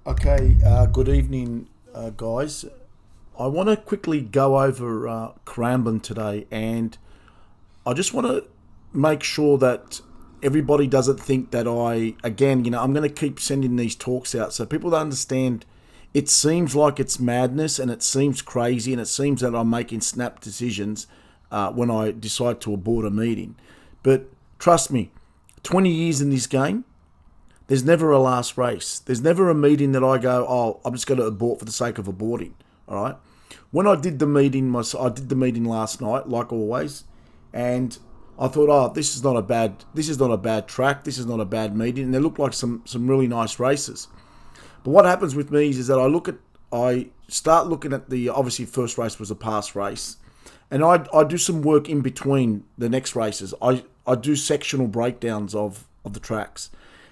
Okay, good evening, guys. I want to quickly go over Cramblin today, and I just want to make sure that everybody doesn't think that I'm going to keep sending these talks out so people don't understand. It seems like it's madness, and it seems crazy, and it seems that I'm making snap decisions when I decide to abort a meeting. But trust me, 20 years in this game, there's never a last race. There's never a meeting that I go, oh, I'm just going to abort for the sake of aborting. All right. When I did the meeting, I did the meeting last night, like always, and I thought, oh, this is not a bad track. This is not a bad meeting, and they look like some really nice races. But what happens with me is that I start looking at obviously first race was a pass race, and I do some work in between the next races. I do sectional breakdowns of the tracks.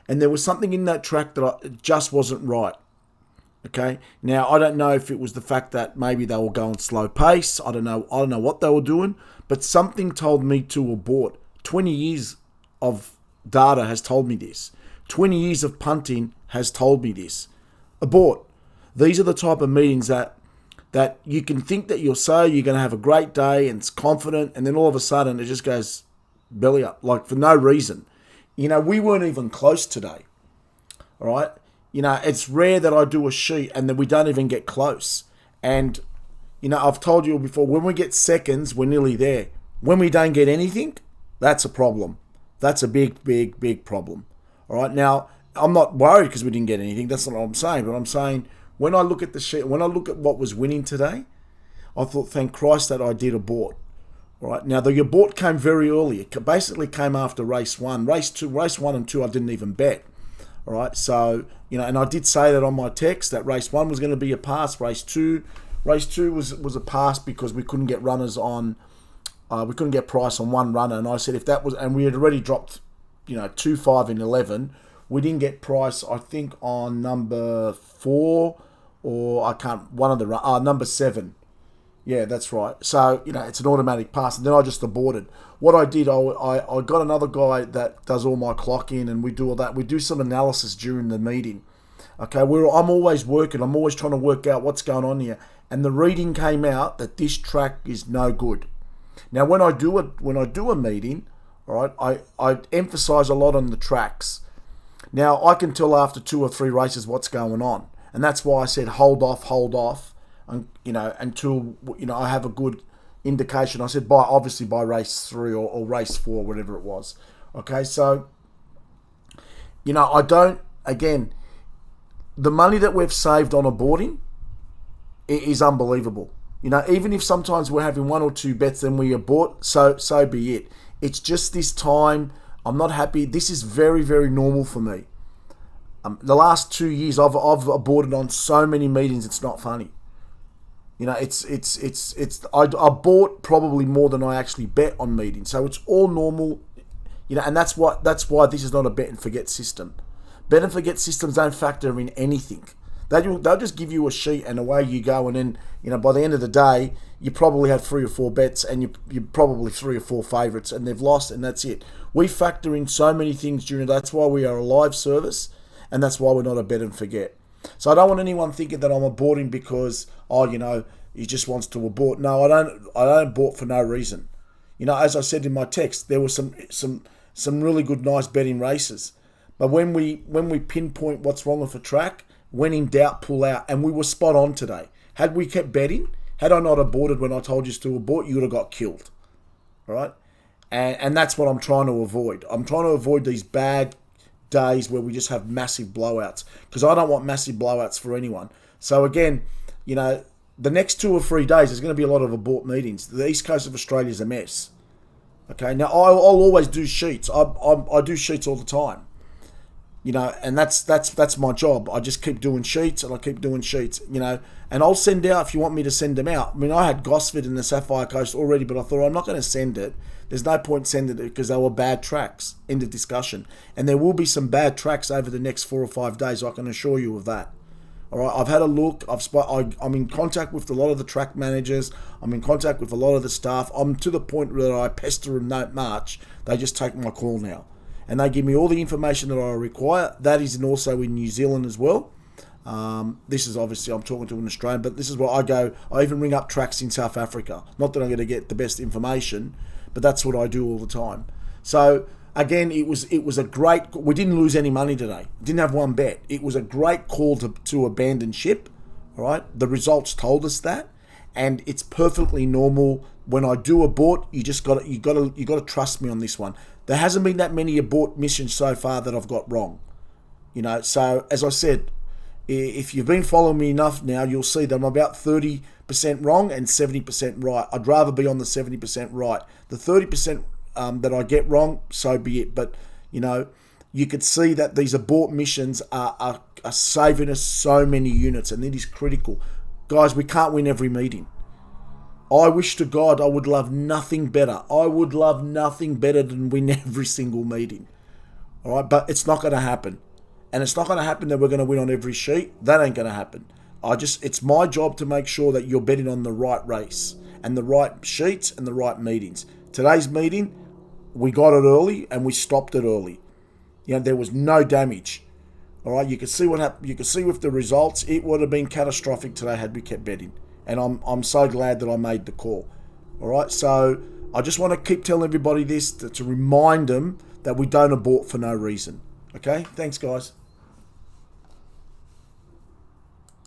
And there was something in that track that it just wasn't right. Okay. Now I don't know if it was the fact that maybe they were going slow pace. I don't know what they were doing, but something told me to abort. 20 years of data has told me this. 20 years of punting has told me this. Abort. These are the type of meetings that you can think that you're going to have a great day and it's confident, and then all of a sudden it just goes belly up, like for no reason. We weren't even close today. All right. It's rare that I do a sheet and then we don't even get close. And, I've told you before, when we get seconds, we're nearly there. When we don't get anything, that's a problem. That's a big, big, big problem. All right. Now, I'm not worried because we didn't get anything. That's not what I'm saying. But I'm saying when I look at the sheet, when I look at what was winning today, I thought, thank Christ that I did abort. Right. Now, the abort came very early. It basically came after race one. Race one and two, I didn't even bet. All right. So, and I did say that on my text that race one was going to be a pass. Race two was a pass because we couldn't get runners on, we couldn't get price on one runner. And I said if that was, and we had already dropped, 2, 5, and 11. We didn't get price, I think, on number 4 or number 7. Yeah, that's right. So, it's an automatic pass. And then I just aborted. What I did, I got another guy that does all my clocking, and we do all that. We do some analysis during the meeting. Okay, I'm always working. I'm always trying to work out what's going on here. And the reading came out that this track is no good. Now, when I do a meeting, all right, I emphasize a lot on the tracks. Now, I can tell after 2 or 3 races what's going on. And that's why I said hold off. Until I have a good indication. I said obviously by race 3 or race 4, whatever it was. Okay, so the money that we've saved on aborting is unbelievable. Even if sometimes we're having 1 or 2 bets, then we abort. So be it. It's just this time I'm not happy. This is very, very normal for me. The last 2 years I've aborted on so many meetings. It's not funny. I bought probably more than I actually bet on meetings. So it's all normal, and that's why this is not a bet and forget system. Bet and forget systems don't factor in anything. They'll just give you a sheet and away you go, and then, by the end of the day, you probably have 3 or 4 bets and you probably 3 or 4 favourites and they've lost, and that's it. We factor in so many things during it. That's why we are a live service, and that's why we're not a bet and forget. So I don't want anyone thinking that I'm aborting because, he just wants to abort. No, I don't abort for no reason. As I said in my text, there were some really good, nice betting races. But when we pinpoint what's wrong with a track, when in doubt, pull out. And we were spot on today. Had we kept betting, had I not aborted when I told you to abort, you would have got killed. All right? And that's what I'm trying to avoid. I'm trying to avoid these bad days where we just have massive blowouts, because I don't want massive blowouts for anyone. So again, the next 2 or 3 days there's going to be a lot of abort meetings. The east coast of Australia is a mess. Okay, now I'll always do sheets. I do sheets all the time. And that's my job. I just keep doing sheets and I keep doing sheets. And I'll send out if you want me to send them out. I mean, I had Gosford and the Sapphire Coast already, but I thought I'm not going to send it. There's no point sending it because they were bad tracks. End of discussion. And there will be some bad tracks over the next 4 or 5 days. I can assure you of that. All right, I've had a look. I'm in contact with a lot of the track managers. I'm in contact with a lot of the staff. I'm to the point where I pester them no March. They just take my call now, and they give me all the information that I require. That is also in New Zealand as well. This is obviously, I'm talking to an Australian, but this is what I go. I even ring up tracks in South Africa. Not that I'm going to get the best information, but that's what I do all the time. So again, it was a great. We didn't lose any money today. Didn't have one bet. It was a great call to abandon ship. All right, the results told us that, and it's perfectly normal. When I do abort, you got to trust me on this one. There hasn't been that many abort missions so far that I've got wrong. So as I said, if you've been following me enough now, you'll see that I'm about 30% wrong and 70% right. I'd rather be on the 70% right. The 30% that I get wrong, so be it. But, you could see that these abort missions are saving us so many units, and it is critical. Guys, we can't win every meeting. I wish to God I would love nothing better. I would love nothing better than win every single meeting. All right, but it's not going to happen. And it's not going to happen that we're going to win on every sheet. That ain't going to happen. It's my job to make sure that you're betting on the right race and the right sheets and the right meetings. Today's meeting, we got it early and we stopped it early. There was no damage. All right, you can see what happened. You can see with the results, it would have been catastrophic today had we kept betting. And I'm so glad that I made the call. All right, so I just want to keep telling everybody this to remind them that we don't abort for no reason. Okay, thanks, guys.